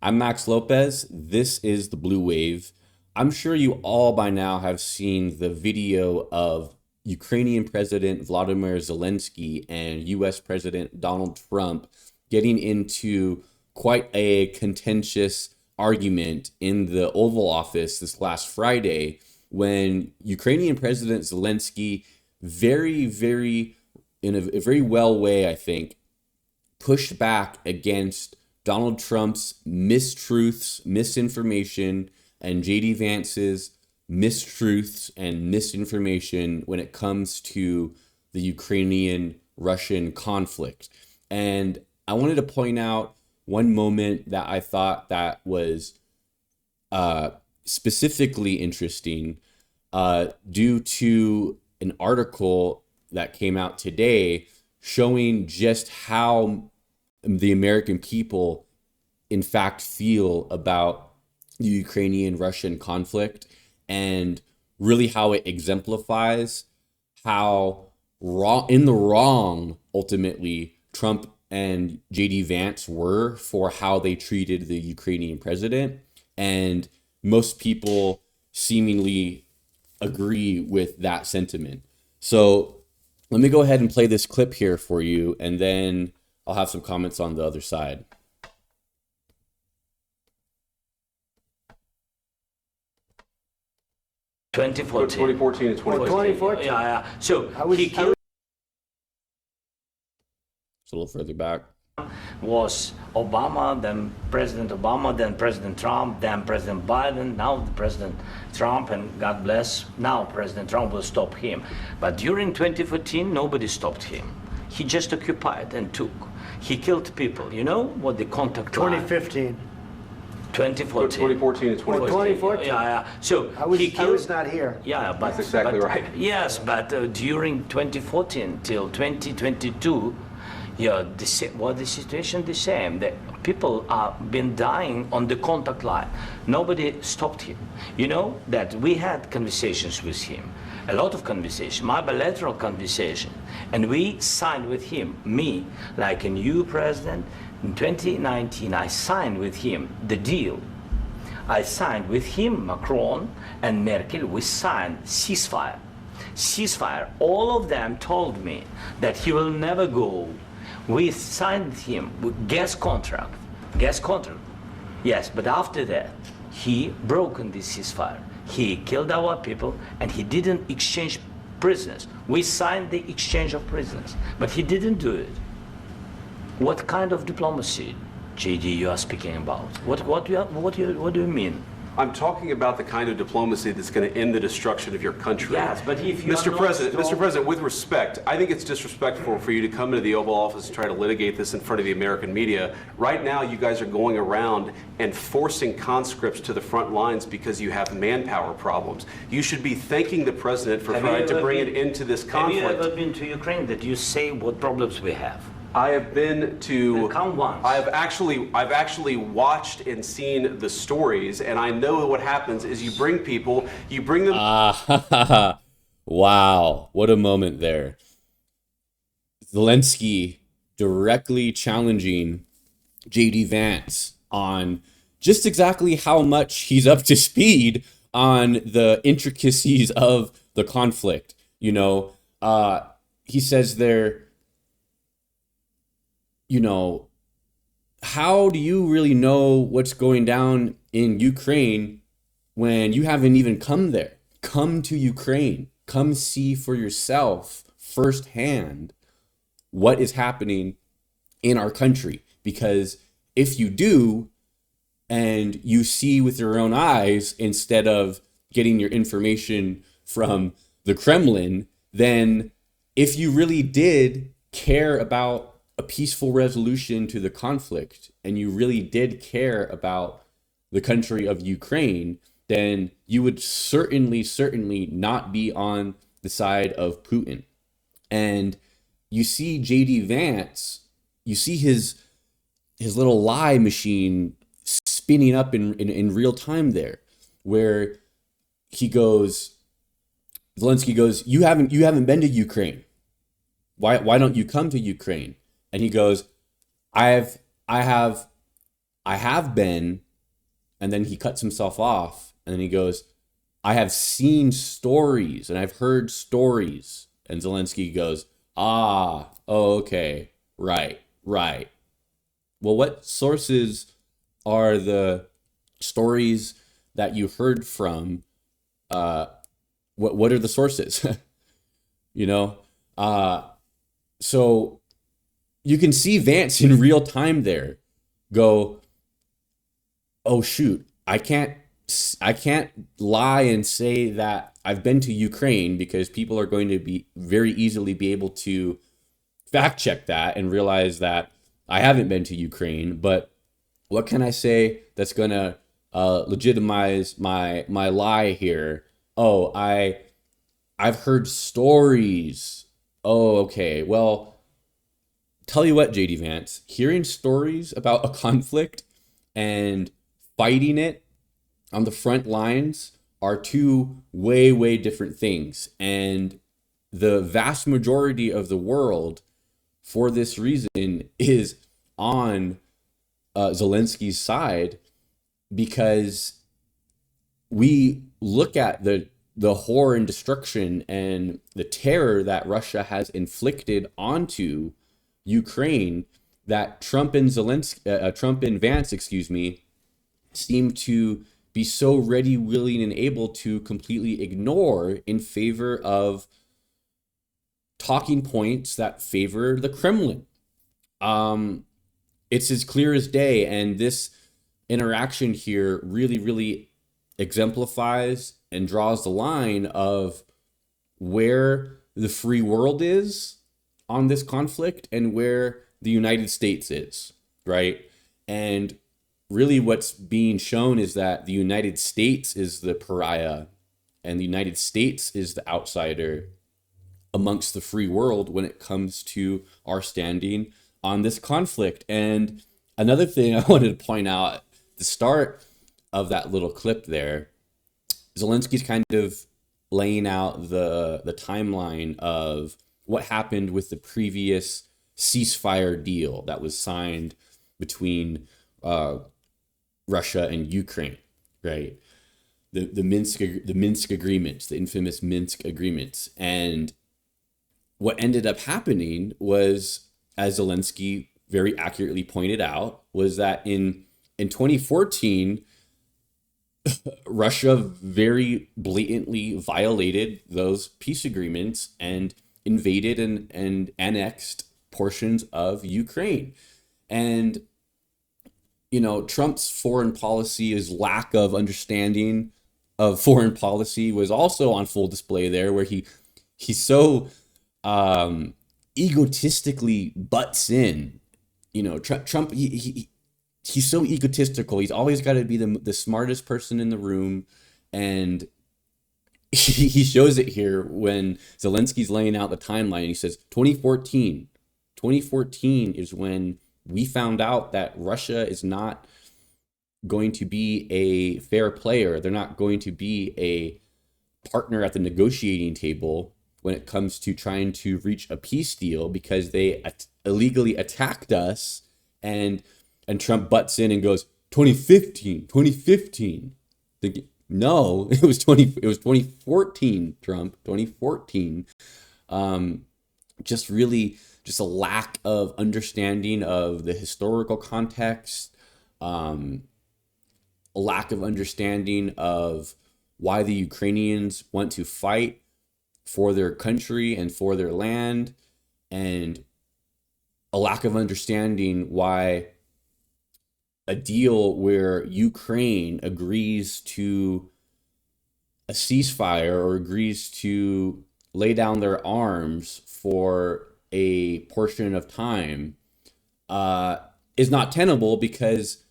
I'm Max Lopez. This is the Blue Wave. I'm sure you all by now have seen the video of Ukrainian President Vladimir Zelensky and US President Donald Trump getting into quite a contentious argument in the Oval Office this last Friday when Ukrainian President Zelensky in a very well way, I think, pushed back against Donald Trump's mistruths, misinformation, and JD Vance's mistruths and misinformation when it comes to the Ukrainian-Russian conflict. And I wanted to point out one moment that I thought that was specifically interesting due to an article that came out today showing just how the American people, in fact, feel about the Ukrainian-Russian conflict, and really how it exemplifies how in the wrong, ultimately, Trump and JD Vance were for how they treated the Ukrainian president. And most people seemingly agree with that sentiment. So let me go ahead and play this clip here for you, and then I'll have some comments on the other side. 2014 and 2014. Yeah. So he killed. It's a little further back. Was Obama, then President Obama, then President Trump, then President Biden, now the President Trump, and God bless, now President Trump will stop him. But during 2014, nobody stopped him. He just occupied and took. He killed people. You know what the contact line? 2015. 2014 and 2014. Yeah. So I was not here. Yeah, but that's exactly right. Yes, but during 2014 till 2022, the situation the same. The people have been dying on the contact line. Nobody stopped him. You know that we had conversations with him, a lot of conversation, my bilateral conversation, and we signed with him, me, like a new president. In 2019, I signed with him the deal. I signed with him, Macron and Merkel, we signed ceasefire. Ceasefire. All of them told me that he will never go. We signed with him with gas contract. Yes, but after that, he broken this ceasefire. He killed our people and he didn't exchange prisoners. We signed the exchange of prisoners, but he didn't do it. What kind of diplomacy, JD, you are speaking about? What do you mean? I'm talking about the kind of diplomacy that's going to end the destruction of your country. Yes, but if you Mr. President, with respect, I think it's disrespectful for you to come into the Oval Office and try to litigate this in front of the American media. Right now, you guys are going around and forcing conscripts to the front lines because you have manpower problems. You should be thanking the president for trying to bring it into this conflict. Have you ever been to Ukraine that you say what problems we have? I have been to. Come once. I've actually watched and seen the stories, and I know what happens is you bring them. Wow, what a moment there. Zelensky directly challenging JD Vance on just exactly how much he's up to speed on the intricacies of the conflict. You know, he says there, you know, how do you really know what's going down in Ukraine when you haven't even come there? Come to Ukraine. Come see for yourself firsthand what is happening in our country. Because if you do, and you see with your own eyes instead of getting your information from the Kremlin, then if you really did care about a peaceful resolution to the conflict, and you really did care about the country of Ukraine, then you would certainly not be on the side of Putin. And you see JD Vance, you see his little lie machine spinning up in real time there, where Zelensky goes, you haven't been to Ukraine. Why don't you come to Ukraine? And he goes, I have I have been, and then he cuts himself off, and then he goes, I have seen stories and I've heard stories. And Zelensky goes, oh, okay, right, right. Well, what sources are the stories that you heard from? What are the sources? you know? So you can see Vance in real time there go, oh shoot, I can't lie and say that I've been to Ukraine, because people are going to be very easily be able to fact check that and realize that I haven't been to Ukraine. But what can I say that's going to legitimize my lie here? Oh, I've heard stories. Oh, okay. Well, tell you what, JD Vance, hearing stories about a conflict and fighting it on the front lines are two way different things. And the vast majority of the world, for this reason, is on Zelensky's side, because we look at the horror and destruction and the terror that Russia has inflicted onto Ukraine, that Trump and Vance, seem to be so ready, willing, and able to completely ignore in favor of talking points that favor the Kremlin. It's as clear as day, and this interaction here really exemplifies and draws the line of where the free world is on this conflict and where the United States is, right? And really what's being shown is that the United States is the pariah and the United States is the outsider amongst the free world when it comes to our standing on this conflict. And another thing I wanted to point out at the start of that little clip there, Zelensky's kind of laying out the timeline of what happened with the previous ceasefire deal that was signed between Russia and Ukraine, right? The Minsk agreements, the infamous Minsk agreements. And what ended up happening was, as Zelensky very accurately pointed out, was that in 2014, Russia very blatantly violated those peace agreements and invaded and annexed portions of Ukraine. And Trump's foreign policy, his lack of understanding of foreign policy, was also on full display there, where he's so egotistically butts in. Trump he's so egotistical. He's always got to be the smartest person in the room, and he shows it here when Zelensky's laying out the timeline. He says 2014 is when we found out that Russia is not going to be a fair player. They're not going to be a partner at the negotiating table when it comes to trying to reach a peace deal, because they illegally attacked us. And Trump butts in and goes, 2015. No, it was 2014, Trump, 2014. Just a lack of understanding of the historical context, a lack of understanding of why the Ukrainians want to fight for their country and for their land, and a lack of understanding why a deal where Ukraine agrees to a ceasefire or agrees to lay down their arms for a portion of time is not tenable, because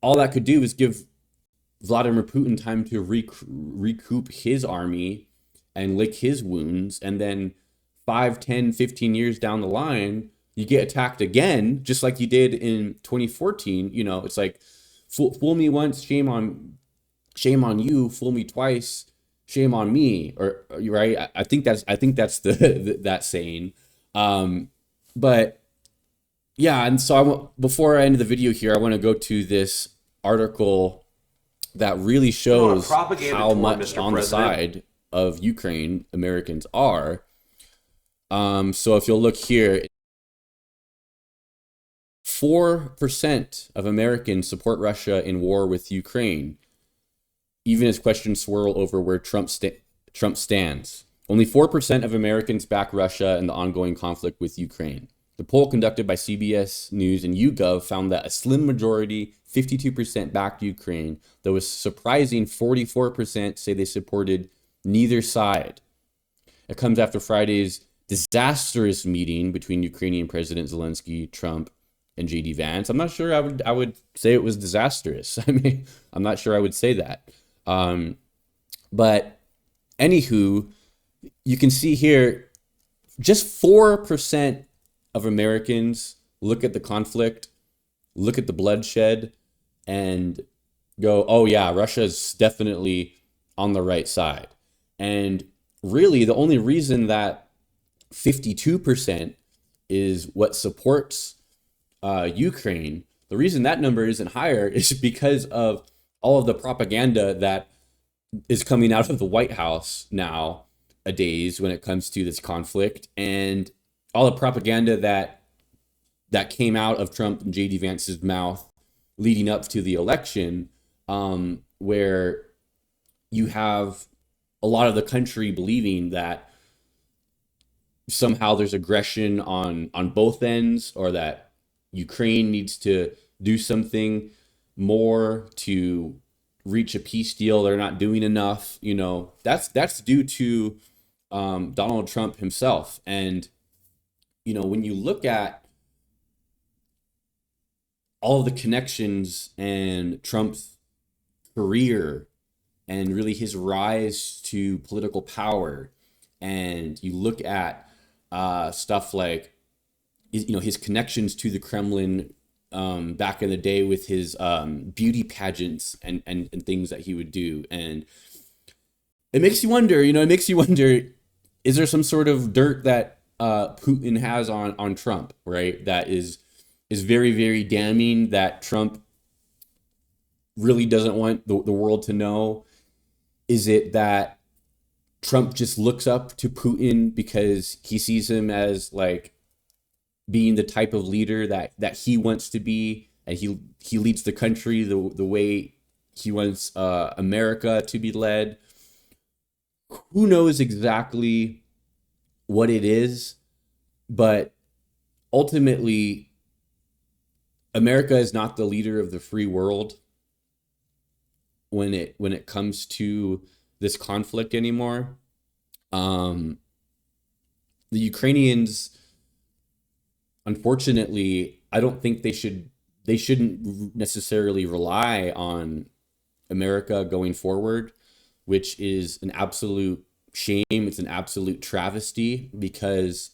all that could do is give Vladimir Putin time to recoup his army and lick his wounds, and then 5, 10, 15 years down the line, you get attacked again, just like you did in 2014. It's like, fool me once, shame on you. Fool me twice, shame on me. Or right? I think that's that saying. But Yeah, and so before I end the video here, I want to go to this article that really shows propaganda how tour, much Mr. on the President. side of Ukraine Americans are. So if you'll look here, 4% of Americans support Russia in war with Ukraine, even as questions swirl over where Trump stands. Only 4% of Americans back Russia in the ongoing conflict with Ukraine. The poll conducted by CBS News and YouGov found that a slim majority, 52%, backed Ukraine, though a surprising 44% say they supported neither side. It comes after Friday's disastrous meeting between Ukrainian President Zelensky-Trump and JD Vance. I'm not sure I would say it was disastrous. I mean, I'm not sure I would say that. But anywho, you can see here, just 4% of Americans look at the conflict, look at the bloodshed, and go, oh yeah, Russia's definitely on the right side. And really, the only reason that 52% is what supports Ukraine, the reason that number isn't higher is because of all of the propaganda that is coming out of the White House nowadays when it comes to this conflict, and all the propaganda that came out of Trump and JD Vance's mouth leading up to the election, where you have a lot of the country believing that somehow there's aggression on both ends, or that Ukraine needs to do something more to reach a peace deal. They're not doing enough. You know, that's due to Donald Trump himself. And, you know, when you look at all of the connections and Trump's career and really his rise to political power, and you look at stuff like, you know, his connections to the Kremlin back in the day with his beauty pageants and things that he would do. And it makes you wonder, is there some sort of dirt that Putin has on Trump, right? That is very, very damning, that Trump really doesn't want the world to know? Is it that Trump just looks up to Putin because he sees him as like being the type of leader that he wants to be, and he leads the country the way he wants America to be led? Who knows exactly what it is, but ultimately, America is not the leader of the free world when it comes to this conflict anymore. The Ukrainians, unfortunately, I don't think they shouldn't necessarily rely on America going forward, which is an absolute shame. It's an absolute travesty, because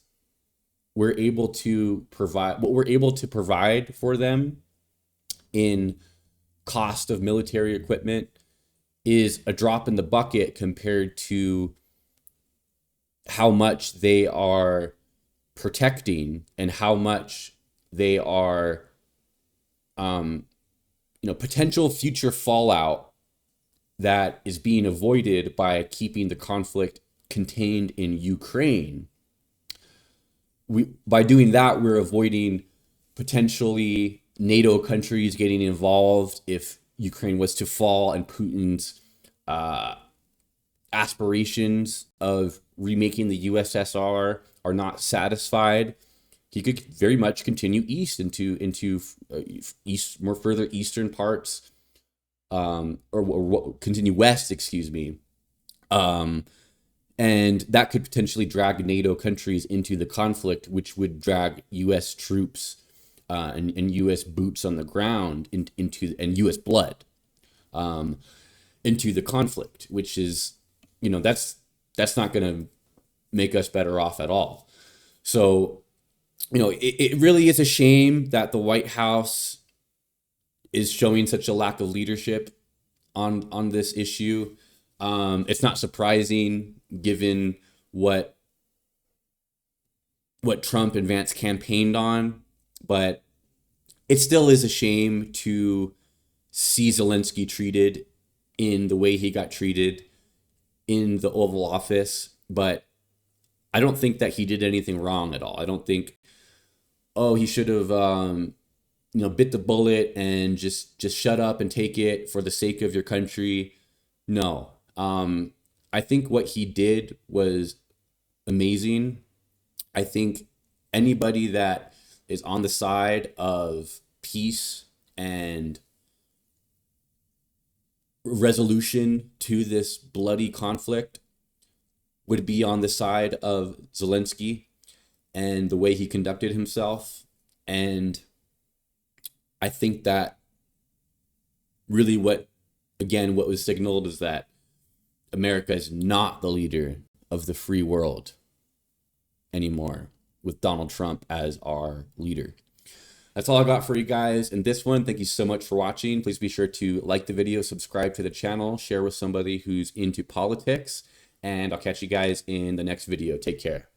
we're able to provide what we're able to provide for them in cost of military equipment is a drop in the bucket compared to how much they are protecting and how much they are, potential future fallout that is being avoided by keeping the conflict contained in Ukraine. By doing that, we're avoiding potentially NATO countries getting involved if Ukraine was to fall and Putin's aspirations of remaking the USSR are not satisfied. He could very much continue east into east, more further eastern parts, or continue west, excuse me. And that could potentially drag NATO countries into the conflict, which would drag U.S. troops and U.S. boots on the ground into and U.S. blood into the conflict, which is, that's not going to make us better off at all. So, it really is a shame that the White House is showing such a lack of leadership on this issue. It's not surprising given what Trump and Vance campaigned on But it still is a shame to see Zelensky treated in the way he got treated in the Oval Office. But I don't think that he did anything wrong at all. I don't think, oh, he should have, bit the bullet and just shut up and take it for the sake of your country. No. I think what he did was amazing. I think anybody that is on the side of peace and resolution to this bloody conflict would be on the side of Zelensky and the way he conducted himself. And I think that really what was signaled is that America is not the leader of the free world anymore, with Donald Trump as our leader. That's all I got for you guys in this one. Thank you so much for watching. Please be sure to like the video, subscribe to the channel, share with somebody who's into politics, and I'll catch you guys in the next video. Take care.